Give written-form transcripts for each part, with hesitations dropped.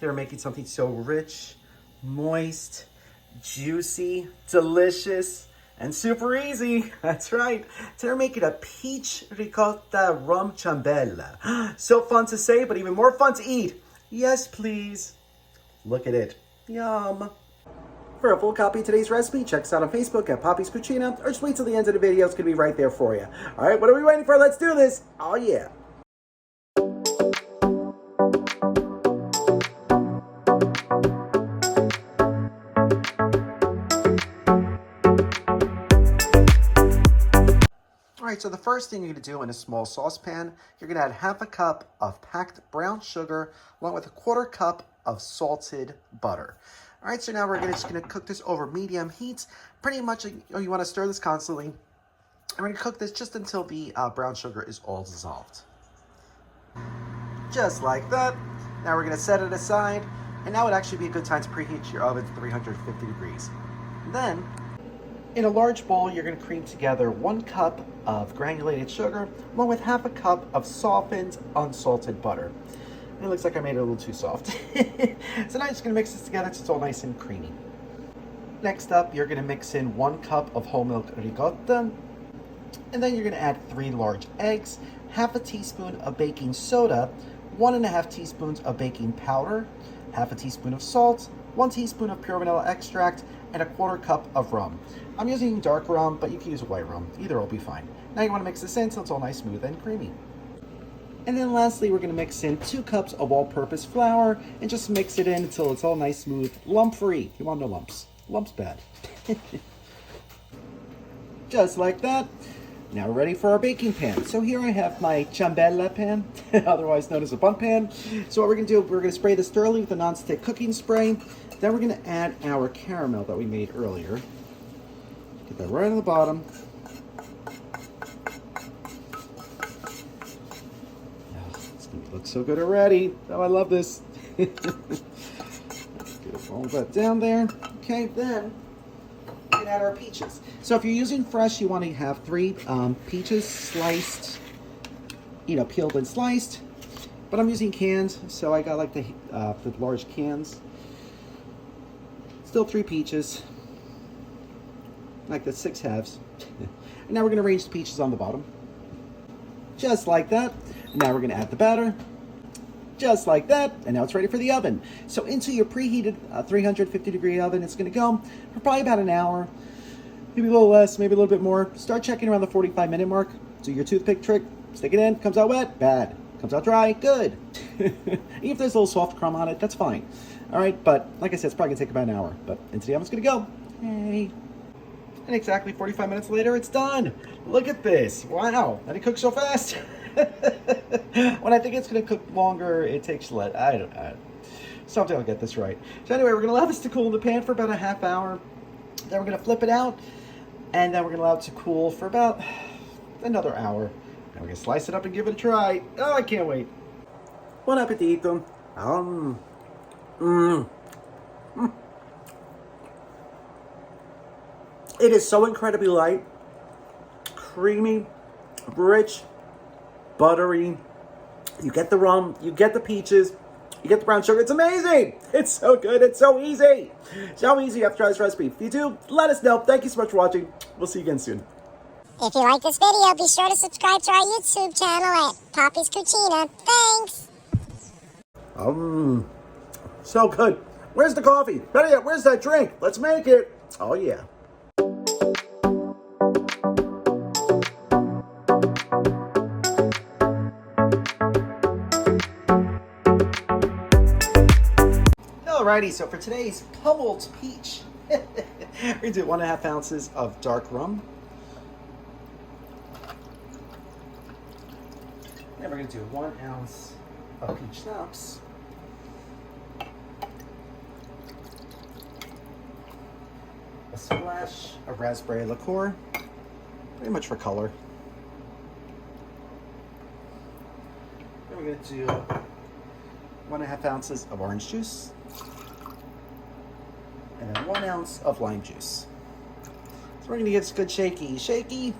They're making something so rich, moist, juicy, delicious, and super easy. That's right. They're making a Peach Ricotta Rum Ciambella. So fun to say, but even more fun to eat. Yes, please. Look at it. Yum. For a full copy of today's recipe, check us out on Facebook at Poppy's Cucina, or just wait till the end of the video. It's going to be right there for you. All right, what are we waiting for? Let's do this. Oh, yeah. All right, so the first thing you're going to do in a small saucepan, you're going to add half a cup of packed brown sugar along with a quarter cup of salted butter. All right, so now we're just going to cook this over medium heat. Pretty much, you want to stir this constantly. And we're going to cook this just until the brown sugar is all dissolved. Just like that. Now we're going to set it aside. And now would actually be a good time to preheat your oven to 350 degrees. Then, in a large bowl, you're going to cream together 1 cup of granulated sugar along with half a cup of softened, unsalted butter. And it looks like I made it a little too soft. So now I'm just going to mix this together so it's all nice and creamy. Next up, you're going to mix in 1 cup of whole milk ricotta. And then you're going to add 3 large eggs, half a teaspoon of baking soda, 1.5 teaspoons of baking powder, half a teaspoon of salt, 1 teaspoon of pure vanilla extract, and a quarter cup of rum. I'm using dark rum, but you can use white rum. Either will be fine. Now you want to mix this in until it's all nice, smooth, and creamy. And then lastly, we're going to mix in 2 cups of all-purpose flour and just mix it in until it's all nice, smooth, lump-free. You want no lumps. Lumps bad. Just like that. Now we're ready for our baking pan. So here I have my ciambella pan, otherwise known as a bun pan. So what we're going to do, we're going to spray this thoroughly with a non-stick cooking spray. Then we're going to add our caramel that we made earlier. Get that right on the bottom. It's going to look so good already. Oh, I love this. Get all that down there. Okay, then we can add our peaches. So if you're using fresh, you want to have 3 peaches sliced, peeled and sliced. But I'm using cans, so I got like the large cans. Still 3 peaches, like the 6 halves. And now we're going to arrange the peaches on the bottom. Just like that. And now we're going to add the batter. Just like that. And now it's ready for the oven. So into your preheated 350 degree oven, it's going to go for probably about an hour. Maybe a little less, maybe a little bit more. Start checking around the 45-minute mark. Do your toothpick trick. Stick it in. Comes out wet. Bad. Comes out dry. Good. Even if there's a little soft crumb on it, that's fine. All right, but like I said, it's probably going to take about an hour. But into the oven's going to go. Yay. And exactly 45 minutes later, it's done. Look at this. Wow. And it cooks so fast. When I think it's going to cook longer, it takes less. I don't know. Someday I'll get this right. So anyway, we're going to allow this to cool in the pan for about a half hour. Then we're going to flip it out. And then we're going to allow it to cool for about another hour. And we're going to slice it up and give it a try. Oh, I can't wait. Buon appetito. It is so incredibly light, creamy, rich, buttery. You get the rum, you get the peaches, you get the brown sugar. It's amazing. It's so good. It's so easy. So easy. You have to try this recipe. If you do, let us know. Thank you so much for watching. We'll see you again soon. If you like this video, be sure to subscribe to our YouTube channel at Poppy's Cucina. Thanks. So good. Where's the coffee? Better yet, where's that drink? Let's make it. Oh, yeah. Alrighty, so for today's pummeled peach, we're going to do 1.5 ounces of dark rum. And we're going to do 1 ounce of peach schnapps. A splash of raspberry liqueur, pretty much for color. Then we're going to do 1.5 ounces of orange juice. And then 1 ounce of lime juice. So we're going to get this good shaky,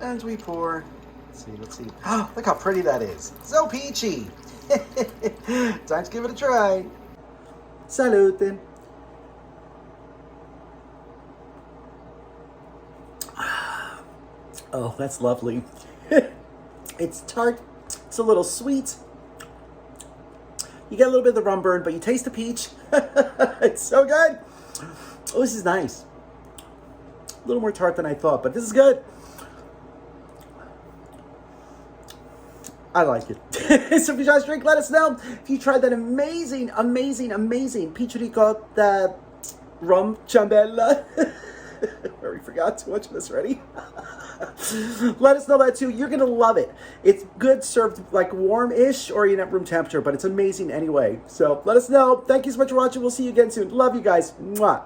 and we pour. Let's see. Oh, look how pretty that is. So peachy. Time to give it a try. Salute. Oh, that's lovely. It's tart. It's a little sweet. You get a little bit of the rum burn, but you taste the peach. It's so good. Oh, this is nice. A little more tart than I thought, but this is good. I like it. So if you guys drink, let us know. If you tried that amazing, amazing, amazing Peach Ricotta Rum Ciambella. I already forgot too much of this already. Let us know that too. You're going to love it. It's good served like warm-ish or even at room temperature, but it's amazing anyway. So let us know. Thank you so much for watching. We'll see you again soon. Love you guys. Mwah.